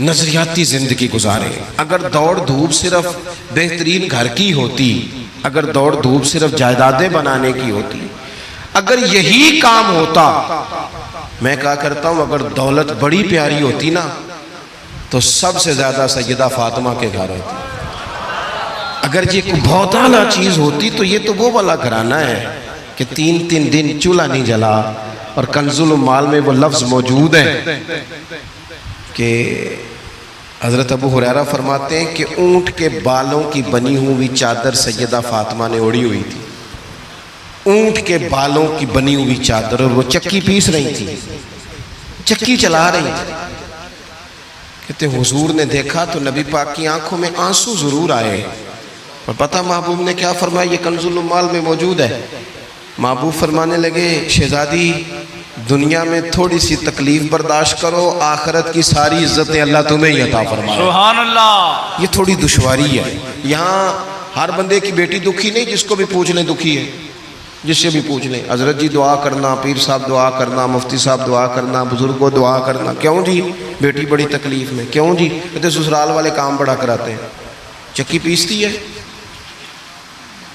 نظریاتی زندگی گزاریں. اگر دوڑ دھوپ صرف بہترین گھر کی ہوتی، اگر دوڑ دھوپ صرف جائیدادیں بنانے کی ہوتی، اگر یہی کام ہوتا، میں کہا کرتا ہوں اگر دولت بڑی پیاری ہوتی نا تو سب سے زیادہ سیدہ فاطمہ کے گھر ہوتی. اگر یہ کوئی بہت اعلیٰ چیز ہوتی تو یہ تو وہ والا گھرانہ ہے کہ 3 دن چولہا نہیں جلا. اور کنز المال میں وہ لفظ موجود ہے کہ حضرت ابو ہریرہ فرماتے ہیں کہ اونٹ کے بالوں کی بنی ہوئی چادر سیدہ فاطمہ نے اوڑھی ہوئی تھی. اونٹ کے بالوں کی بنی ہوئی چادر، اور وہ چکی پیس رہی تھی، چکی چلا رہی تھی. کہتے حضور نے دیکھا تو نبی پاک کی آنکھوں میں آنسو ضرور آئے. اور پتہ محبوب نے کیا فرمایا؟ یہ کنز المال میں موجود ہے. محبوب فرمانے لگے شہزادی دنیا میں تھوڑی سی تکلیف برداشت کرو، آخرت کی ساری عزتیں اللہ تمہیں ہی عطا فرمائے. سبحان اللہ. یہ تھوڑی دشواری ہے. یہاں ہر بندے کی بیٹی دکھی نہیں، جس کو بھی پوچھ لیں دکھی ہے، جس سے بھی پوچھ لیں. حضرت جی دعا کرنا، پیر صاحب دعا کرنا، مفتی صاحب دعا کرنا، بزرگوں دعا کرنا. کیوں جی؟ بیٹی بڑی تکلیف میں. کیوں جی؟ کہتے سسرال والے کام بڑا کراتے ہیں. چکی پیستی ہے،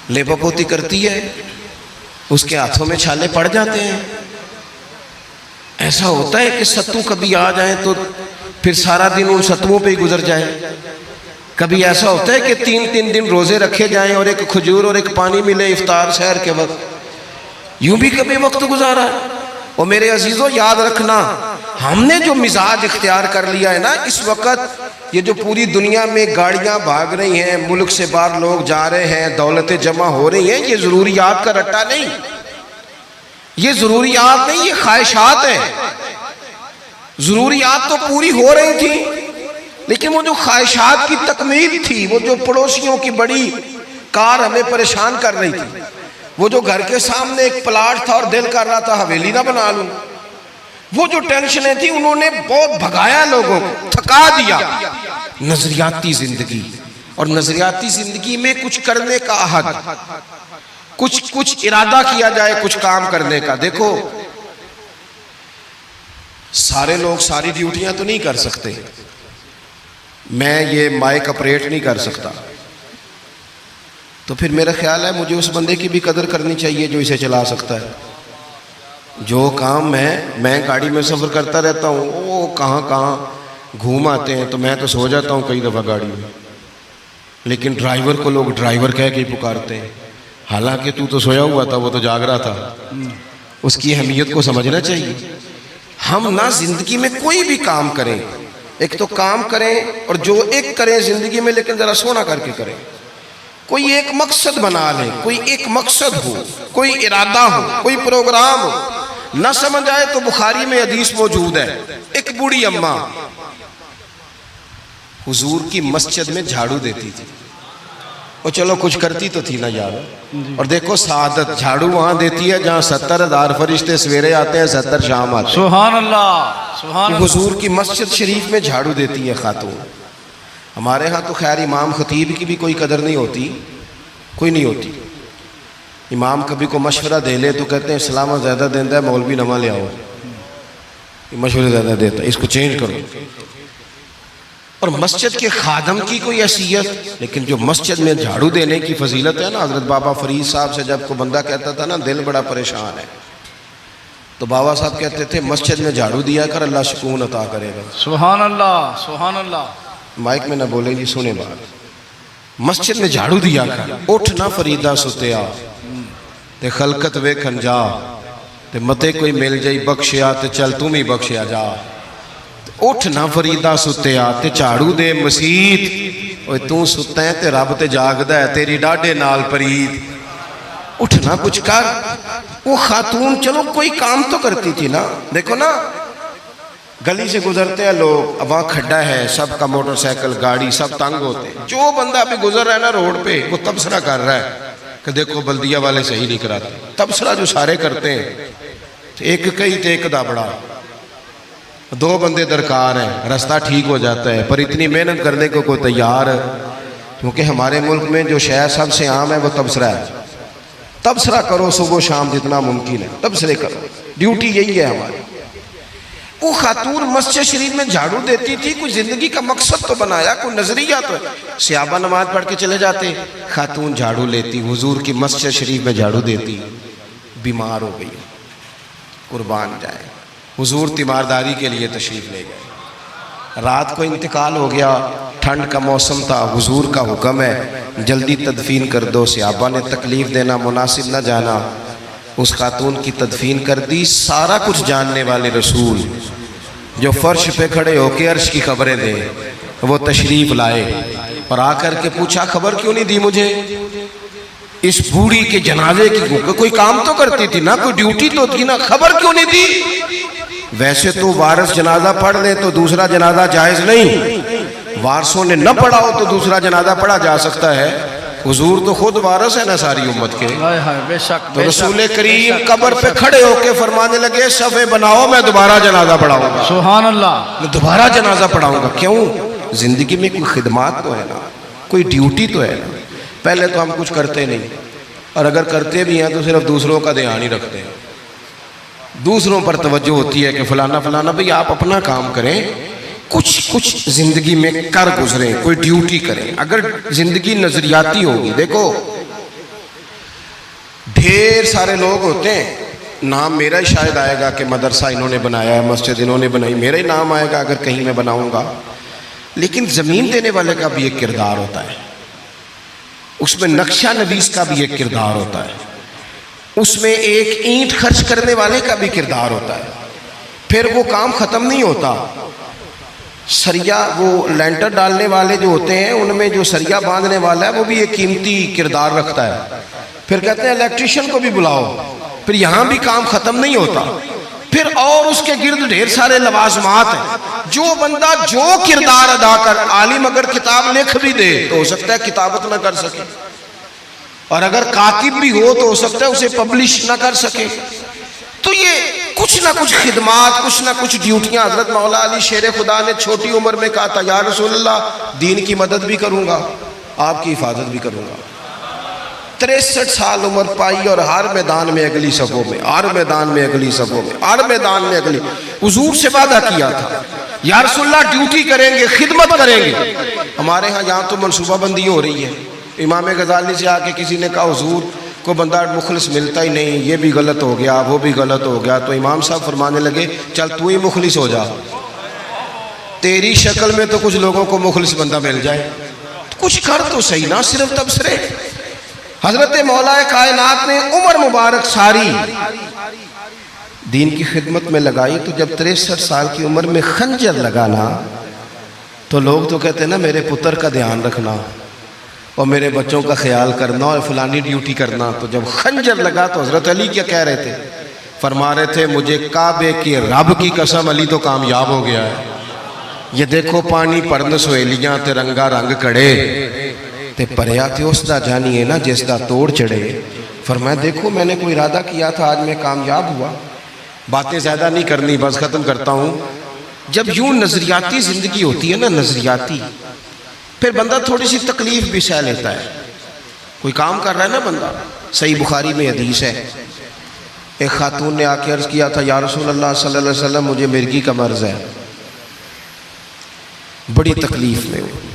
لیپا پوتی کرتی ہے، اس کے ہاتھوں میں چھالے پڑ جاتے ہیں. ایسا ہوتا ہے کہ ستو کبھی آ جائیں تو پھر سارا دن ان ستووں پہ ہی گزر جائے. کبھی ایسا ہوتا ہے کہ 3 دن روزے رکھے جائیں اور ایک کھجور اور ایک پانی ملے افطار سحر کے وقت. یوں بھی کبھی وقت گزارا ہے. اور میرے عزیزوں یاد رکھنا، ہم نے جو مزاج اختیار کر لیا ہے نا اس وقت، یہ جو پوری دنیا میں گاڑیاں بھاگ رہی ہیں، ملک سے باہر لوگ جا رہے ہیں، دولتیں جمع ہو رہی ہیں، یہ ضروریات کا رٹا نہیں، یہ ضروریات نہیں، یہ خواہشات ہیں. ضروریات تو پوری ہو رہی تھی لیکن وہ جو خواہشات کی تکمیل تھی، وہ جو پڑوسیوں کی بڑی کار ہمیں پریشان کر رہی تھی، وہ جو گھر کے سامنے ایک پلاٹ تھا اور دل کر رہا تھا حویلی نہ بنا لوں، وہ جو ٹینشنیں تھی انہوں نے بہت بھگایا، لوگوں کو تھکا دیا. نظریاتی زندگی، اور نظریاتی زندگی میں کچھ کرنے کا عہد، کچھ ارادہ کیا جائے کچھ کام کرنے کا. دیکھو سارے لوگ ساری ڈیوٹیاں تو نہیں کر سکتے. میں یہ مائک اپریٹ نہیں کر سکتا، تو پھر میرا خیال ہے مجھے اس بندے کی بھی قدر کرنی چاہیے جو اسے چلا سکتا ہے. جو کام میں گاڑی میں سفر کرتا رہتا ہوں، وہ کہاں گھوم آتے ہیں تو میں تو سو جاتا ہوں کئی دفعہ گاڑی میں، لیکن ڈرائیور کو لوگ ڈرائیور کہہ کے ہی پکارتے ہیں، حالانکہ تو سویا ہوا تھا، وہ تو جاگ رہا تھا. اس کی اہمیت کو سمجھنا چاہیے. ہم نہ زندگی میں کوئی بھی کام کریں، ایک تو کام کریں اور جو ایک کریں زندگی میں، لیکن ذرا سونا کر کے کریں. کوئی ایک مقصد بنا لیں، کوئی ایک مقصد ہو، کوئی ارادہ ہو، کوئی پروگرام ہو. نہ سمجھ آئے تو بخاری میں حدیث موجود ہے، ایک بوڑھی اماں حضور کی مسجد میں جھاڑو دیتی تھی. اور چلو کچھ کرتی تو تھی نا یار. اور دیکھو سعادت، جھاڑو وہاں دیتی ہے جہاں 70,000 فرشتے سویرے آتے ہیں، 70 شام آتے ہیں. سبحان اللہ. سبحان اللہ. حضور کی مسجد شریف میں جھاڑو دیتی ہے خاتون. ہمارے ہاں تو خیر امام خطیب کی بھی کوئی قدر نہیں ہوتی، کوئی نہیں ہوتی. امام کبھی کو مشورہ دے لے تو کہتے ہیں اسلام زیادہ دیتا ہے، مولوی نواں لے آؤ، مشورے زیادہ دیتا ہے، اس کو چینج کرو. اور مسجد کے خادم کی کوئی حیثیت، لیکن جو مسجد میں جھاڑو دینے کی فضیلت ہے نا. حضرت بابا فرید صاحب سے جب کو بندہ کہتا تھا نا دل بڑا پریشان ہے، تو بابا صاحب کہتے تھے مسجد میں جھاڑو دیا کر، اللہ سکون عطا کرے گا. سبحان اللہ. سبحان اللہ. مائک میں نہ بولیں جی، سنیں بات. مسجد میں جھاڑو دیا کر. اٹھ نہ فریدہ ستیا تے خلقت ویکھن جا، تے متے کوئی مل جائی بخشیا تے چل تم ہی بخشیا جا. اٹھ نہ فریدہ ستیا تے جھاڑو دے مسیت، اوے تو ستا ہے تے رب تے جاگدا ہے، تیری ڈاڈے نال پرید. اٹھ نہ کچھ کر. وہ خاتون چلو کوئی کام تو کرتی تھی نا. دیکھو نا گلی سے گزرتے ہیں لوگ، اب وہاں کھڈا ہے، سب کا موٹر سائیکل گاڑی سب تنگ ہوتے ہیں. جو بندہ ابھی گزر رہا ہے نا روڈ پہ، وہ تبصرہ کر رہا ہے کہ دیکھو بلدیہ والے صحیح نہیں کراتے. تبصرہ جو سارے کرتے ہیں، ایک کئی تے ایک دا بڑا، 2 بندے درکار ہیں، رستہ ٹھیک ہو جاتا ہے. پر اتنی محنت کرنے کو کوئی تیار ہے؟ کیونکہ ہمارے ملک میں جو شے سب سے عام ہے وہ تبصرہ ہے. تبصرہ کرو صبح و شام جتنا ممکن ہے، تبصرے کرو، ڈیوٹی یہی ہے ہماری. وہ خاتون مسجد شریف میں جھاڑو دیتی تھی، کوئی زندگی کا مقصد تو بنایا، کوئی نظریہ تو ہے۔ صحابہ نماز پڑھ کے چلے جاتے، خاتون جھاڑو لیتی، حضور کی مسجد شریف میں جھاڑو دیتی، بیمار ہو گئی، قربان جائے، حضور تیمارداری کے لیے تشریف لے گئے، رات کو انتقال ہو گیا، ٹھنڈ کا موسم تھا، حضور کا حکم ہے جلدی تدفین کر دو، صحابہ نے تکلیف دینا مناسب نہ جانا، اس خاتون کی تدفین کر دی۔ سارا کچھ جاننے والے رسول جو فرش پہ کھڑے ہو کے عرش کی خبریں دیں، وہ تشریف لائے اور آ کر کے پوچھا خبر کیوں نہیں دی مجھے اس بوڑھی کے جنازے کی؟ کوئی کام تو کرتی تھی نا، کوئی ڈیوٹی تو تھی نا، خبر کیوں نہیں دی؟ ویسے تو وارث جنازہ پڑھ لے تو دوسرا جنازہ جائز نہیں، وارثوں نے نہ پڑھا ہو تو دوسرا جنازہ پڑھا جا سکتا ہے، حضور تو خود وارث ہے نا ساری امت کے۔ ہائے ہائے بے شک تو رسول کریم قبر پہ کھڑے ہو کے فرمانے لگے صفے بناؤ، میں دوبارہ جنازہ پڑھاؤں گا، سبحان اللہ، میں دوبارہ جنازہ پڑھاؤں گا۔ کیوں؟ زندگی میں کوئی خدمات تو ہے نا، کوئی ڈیوٹی تو ہے نا۔ پہلے تو ہم کچھ کرتے نہیں، اور اگر کرتے بھی ہیں تو صرف دوسروں کا دھیان ہی رکھتے ہیں، دوسروں پر توجہ ہوتی ہے کہ فلانا فلانا، بھئی آپ اپنا کام کریں، کچھ زندگی میں کر گزریں، کوئی ڈیوٹی کریں۔ اگر زندگی نظریاتی ہوگی، دیکھو ڈھیر سارے لوگ ہوتے ہیں، نام میرا ہی شاید آئے گا کہ مدرسہ انہوں نے بنایا ہے، مسجد انہوں نے بنائی، میرا ہی نام آئے گا اگر کہیں میں بناؤں گا، لیکن زمین دینے والے کا بھی ایک کردار ہوتا ہے، اس میں نقشہ نویس کا بھی ایک کردار ہوتا ہے، اس میں ایک اینٹ خرچ کرنے والے کا بھی کردار ہوتا ہے۔ پھر وہ کام ختم نہیں ہوتا، سریا وہ لینٹر ڈالنے والے جو ہوتے ہیں ان میں جو سریا باندھنے والا ہے وہ بھی ایک قیمتی کردار رکھتا ہے۔ پھر کہتے ہیں الیکٹریشین کو بھی بلاؤ، پھر یہاں بھی کام ختم نہیں ہوتا، پھر اور اس کے گرد ڈھیر سارے لوازمات ہیں۔ جو بندہ جو کردار ادا کر، عالم اگر کتاب لکھ بھی دے تو ہو سکتا ہے کتابت نہ کر سکے، اور اگر کاتب بھی ہو تو ہو سکتا ہے اسے پبلش نہ کر سکے۔ تو یہ کچھ نہ کچھ خدمات، کچھ نہ کچھ ڈیوٹیاں۔ حضرت مولا علی شیر خدا نے چھوٹی عمر میں کہا تھا یا رسول اللہ دین کی مدد بھی کروں گا، آپ کی حفاظت بھی کروں گا۔ 63 سال عمر پائی اور ہر میدان میں اگلی صفوں میں، ہر میدان میں اگلی صفوں میں، ہر میدان میں اگلی۔ حضور سے وعدہ کیا تھا یا رسول اللہ ڈیوٹی کریں گے، خدمت کریں گے۔ ہمارے ہاں یہاں تو منصوبہ بندی ہو رہی ہے، امام غزالی سے آ کے کسی نے کہا حضور کو بندہ مخلص ملتا ہی نہیں، یہ بھی غلط ہو گیا، وہ بھی غلط ہو گیا، تو امام صاحب فرمانے لگے چل تو ہی مخلص ہو جا، تیری شکل میں تو کچھ لوگوں کو مخلص بندہ مل جائے، کچھ کر تو صحیح نہ صرف تبصرے۔ حضرت مولا کائنات نے عمر مبارک ساری دین کی خدمت میں لگائی، تو جب 63 سال کی عمر میں خنجر لگانا تو لوگ تو کہتے ہیں نا میرے پتر کا دھیان رکھنا اور میرے بچوں کا خیال کرنا اور فلانی ڈیوٹی کرنا، تو جب خنجر لگا تو حضرت علی کیا کہہ رہے تھے؟ فرما رہے تھے مجھے کعبے کے رب کی قسم علی تو کامیاب ہو گیا ہے، یہ دیکھو پانی پرن سہیلیاں تے رنگا رنگ کڑے تے پریا تے اس دا جانیے نا جس دا توڑ چڑھے۔ فرمایا دیکھو میں نے کوئی ارادہ کیا تھا، آج میں کامیاب ہوا۔ باتیں زیادہ نہیں کرنی، بس ختم کرتا ہوں۔ جب یوں نظریاتی زندگی ہوتی ہے نا، نظریاتی، پھر بندہ تھوڑی سی تکلیف بھی سہ لیتا ہے۔ کوئی کام کر رہا ہے نا بندہ، صحیح بخاری میں حدیث ہے، ایک خاتون نے آ کے عرض کیا تھا یا رسول اللہ صلی اللہ علیہ وسلم مجھے مرگی کا مرض ہے، بڑی تکلیف میں ہوں۔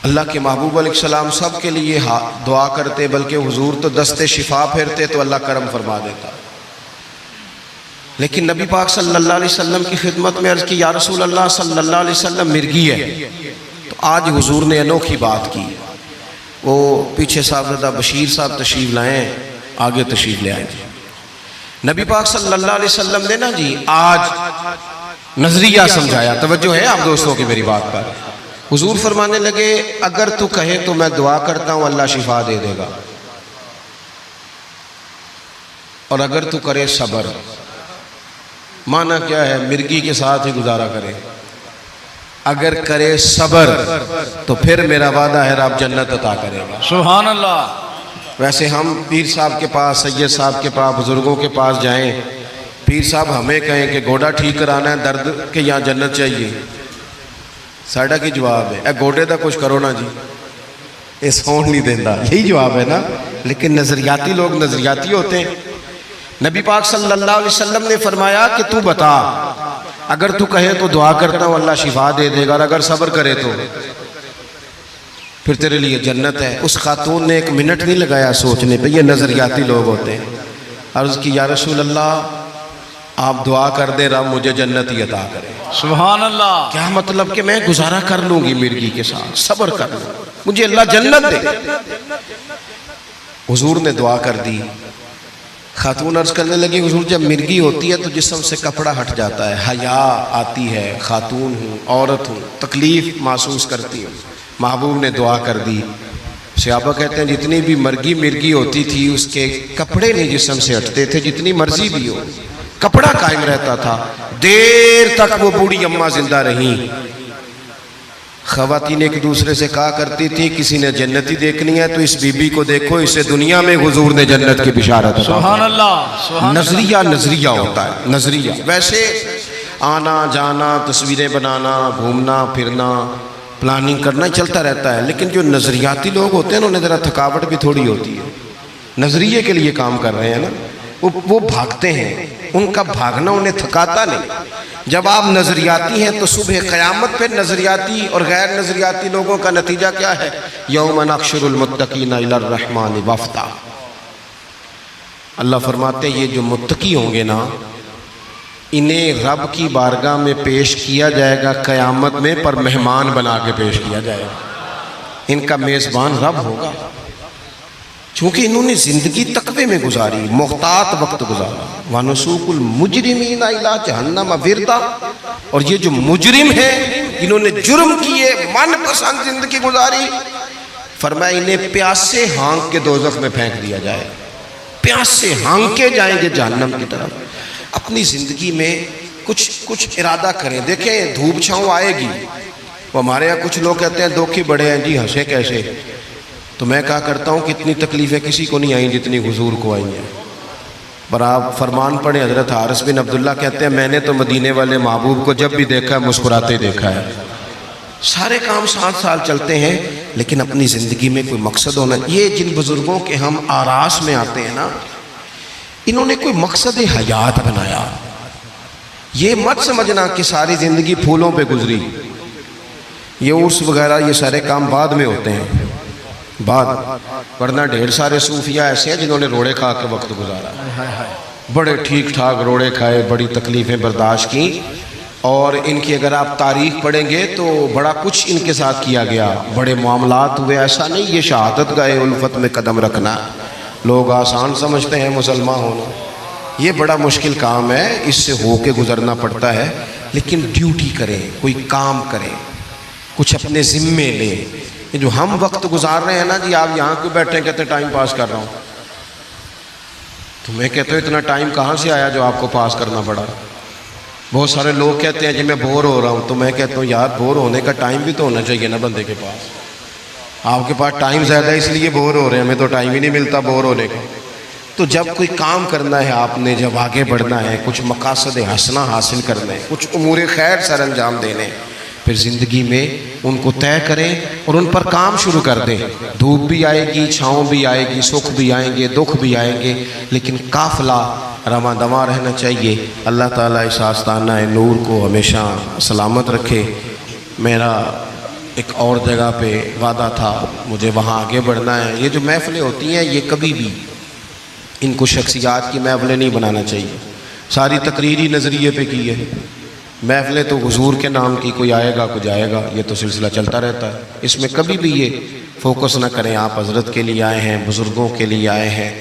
اللہ کے محبوب علیہ السلام سب کے لیے دعا کرتے، بلکہ حضور تو دست شفا پھیرتے تو اللہ کرم فرما دیتا، لیکن نبی پاک صلی اللہ علیہ وسلم کی خدمت میں عرض کی یا رسول اللہ صلی اللہ علیہ وسلم مرگی ہے۔ تو آج حضور نے انوکھی بات کی، وہ پیچھے صاحبزادہ بشیر صاحب تشریف لائیں، آگے تشریف لے آئیں۔ نبی پاک صلی اللہ علیہ وسلم نے نا جی آج نظریہ سمجھایا، توجہ ہے آپ دوستوں کی میری بات پر۔ حضور فرمانے لگے اگر تو کہے تو میں دعا کرتا ہوں اللہ شفا دے دے گا، اور اگر تو کرے صبر، معنی کیا ہے؟ مرگی کے ساتھ ہی گزارا کرے، اگر کرے صبر تو پھر میرا وعدہ ہے رب جنت عطا کرے گا۔ سبحان اللہ۔ ویسے ہم پیر صاحب کے پاس، سید صاحب کے پاس، بزرگوں کے پاس جائیں، پیر صاحب ہمیں کہیں کہ گوڑا ٹھیک کرانا ہے درد کہ یہاں جنت چاہیے، ساڑھا کی جواب ہے اے گوڑے دا کچھ کرو نا جی، یہ سون نہیں دینا، یہی جواب ہے نا۔ لیکن نظریاتی لوگ نظریاتی ہوتے ہیں۔ نبی پاک صلی اللہ علیہ وسلم نے فرمایا کہ تو بتا، اگر تو کہے تو دعا کرتا ہوں اللہ شفا دے دے گا، اور اگر صبر کرے تو پھر تیرے لیے جنت ہے۔ اس خاتون نے 1 منٹ نہیں لگایا سوچنے پہ، یہ نظریاتی لوگ ہوتے ہیں۔ عرض کی یا رسول اللہ آپ دعا کر دیں رب مجھے جنت ہی عطا کرے۔ سبحان اللہ۔ کیا مطلب کہ میں گزارا کر لوں گی مرغی کے ساتھ، صبر کر لوں، مجھے اللہ جنت دے۔ حضور نے دعا کر دی۔ خاتون عرض کرنے لگی حضور جب مرغی ہوتی ہے تو جسم سے کپڑا ہٹ جاتا ہے، حیا آتی ہے، خاتون ہوں، عورت ہوں، تکلیف محسوس کرتی ہوں۔ محبوب نے دعا کر دی۔ صحابہ کہتے ہیں جتنی بھی مرغی ہوتی تھی اس کے کپڑے نہیں جسم سے ہٹتے تھے، جتنی مرضی بھی ہو کپڑا قائم رہتا تھا۔ دیر تک وہ بوڑھی اماں زندہ رہیں۔ خواتین ایک دوسرے سے کہا کرتی تھی کسی نے جنتی دیکھنی ہے تو اس بی بی کو دیکھو، اسے دنیا میں حضور نے جنت کی بشارت عطا کی۔ سبحان اللہ، سبحان اللہ۔ نظریہ ہوتا ہے، نظریہ۔ ویسے آنا جانا، تصویریں بنانا، گھومنا پھرنا، پلاننگ کرنا چلتا رہتا ہے، لیکن جو نظریاتی لوگ ہوتے ہیں انہیں ذرا تھکاوٹ بھی تھوڑی ہوتی ہے۔ نظریے کے لیے کام کر رہے ہیں نا، وہ بھاگتے ہیں، ان کا بھاگنا انہیں تھکاتا نہیں۔ جب آپ نظریاتی ہیں تو صبح قیامت پہ نظریاتی اور غیر نظریاتی لوگوں کا نتیجہ کیا ہے؟ یوم نحشر المتقین الی الرحمن وفدا۔ اللہ فرماتے ہیں یہ جو متقی ہوں گے نا انہیں رب کی بارگاہ میں پیش کیا جائے گا قیامت میں، پر مہمان بنا کے پیش کیا جائے گا۔ ان کا میزبان رب ہوگا، چونکہ انہوں نے زندگی تقوی میں گزاری، محتاط وقت گزارا۔ وَنُسُوقُ الْمُجْرِمِينَ إِلَىٰ جَهَنَّمَ وِرْدًا۔ اور یہ جو مجرم ہیں انہوں نے جرم کیے، من پسند زندگی گزاری، فرمایا انہیں پیاسے ہانک کے دوزخ میں پھینک دیا جائے، پیاسے ہانکے جائیں گے جہنم کی طرف۔ اپنی زندگی میں کچھ ارادہ کریں۔ دیکھیں دھوپ چھاؤں آئے گی، وہ ہمارے یہاں کچھ لوگ کہتے ہیں دھوکے بڑے ہیں جی، ہنسے کیسے؟ تو میں کہا کرتا ہوں کتنی تکلیفیں کسی کو نہیں آئیں جتنی حضور کو آئی ہیں۔ پر آپ فرمان پڑھیں، حضرت حارث بن عبداللہ کہتے ہیں میں نے تو مدینے والے محبوب کو جب بھی دیکھا ہے مسکراتے دیکھا ہے۔ سارے کام 7 سال چلتے ہیں لیکن اپنی زندگی میں کوئی مقصد ہونا۔ یہ جن بزرگوں کے ہم آراس میں آتے ہیں نا، انہوں نے کوئی مقصد حیات بنایا۔ یہ مت سمجھنا کہ ساری زندگی پھولوں پہ گزری، یہ عرس وغیرہ یہ سارے کام بعد میں ہوتے ہیں، بعد، ورنہ ڈھیر سارے صوفیاء ایسے ہیں جنہوں نے روڑے کھا کے وقت گزارا، بڑے ٹھیک ٹھاک روڑے کھائے، بڑی تکلیفیں برداشت کی، اور ان کی اگر آپ تاریخ پڑھیں گے تو بڑا کچھ ان کے ساتھ کیا گیا، بڑے معاملات ہوئے۔ ایسا نہیں یہ شہادت گاہ الفت میں قدم رکھنا لوگ آسان سمجھتے ہیں مسلمان ہونا، یہ بڑا مشکل کام ہے، اس سے ہو کے گزرنا پڑتا ہے۔ لیکن ڈیوٹی کریں، کوئی کام کریں، کچھ اپنے ذمے لیں۔ یہ جو ہم وقت گزار رہے ہیں نا جی، آپ یہاں کیوں بیٹھے کہتے ٹائم پاس کر رہا ہوں، تو میں کہتا ہوں اتنا ٹائم کہاں سے آیا جو آپ کو پاس کرنا پڑا؟ بہت سارے لوگ کہتے ہیں جی میں بور ہو رہا ہوں، تو میں کہتا ہوں یار بور ہونے کا ٹائم بھی تو ہونا چاہیے نا بندے کے پاس۔ آپ کے پاس ٹائم زیادہ ہے اس لیے بور ہو رہے ہیں، ہمیں تو ٹائم ہی نہیں ملتا بور ہونے کا۔ تو جب کوئی کام کرنا ہے آپ نے، جب آگے بڑھنا ہے، کچھ مقاصد حسنہ حاصل کرنا ہے، کچھ امور خیر سر انجام دینے، پھر زندگی میں ان کو طے کریں اور ان پر کام شروع کر دیں۔ دھوپ بھی آئے گی، چھاؤں بھی آئے گی، سکھ بھی آئیں گے، دکھ بھی آئیں گے، لیکن قافلہ رواں دواں رہنا چاہیے۔ اللہ تعالیٰ اس آستانہ نور کو ہمیشہ سلامت رکھے۔ میرا ایک اور جگہ پہ وعدہ تھا، مجھے وہاں آگے بڑھنا ہے۔ یہ جو محفلیں ہوتی ہیں یہ کبھی بھی ان کو شخصیات کی محفلیں نہیں بنانا چاہیے، ساری تقریری نظریے پہ کی ہے۔ محفلیں تو حضور کے نام کی، کوئی آئے گا کوئی جائے گا، یہ تو سلسلہ چلتا رہتا ہے، اس میں کبھی بھی یہ فوکس نہ کریں۔ آپ حضرت کے لیے آئے ہیں، بزرگوں کے لیے آئے ہیں۔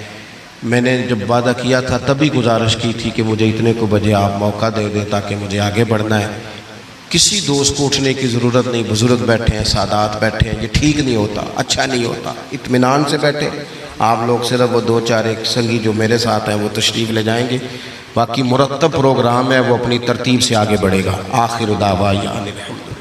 میں نے جب وعدہ کیا تھا تبھی گزارش کی تھی کہ مجھے اتنے کو بجے آپ موقع دے دیں تاکہ مجھے آگے بڑھنا ہے۔ کسی دوست کو اٹھنے کی ضرورت نہیں، بزرگ بیٹھے ہیں، سادات بیٹھے ہیں، یہ ٹھیک نہیں ہوتا، اچھا نہیں ہوتا۔ اطمینان سے بیٹھے آپ لوگ، صرف وہ 2-4 ایک سنگی جو میرے ساتھ ہیں وہ تشریف لے جائیں گے، باقی مرتب پروگرام ہے وہ اپنی ترتیب سے آگے بڑھے گا۔ آخر دعوانا الحمدللہ۔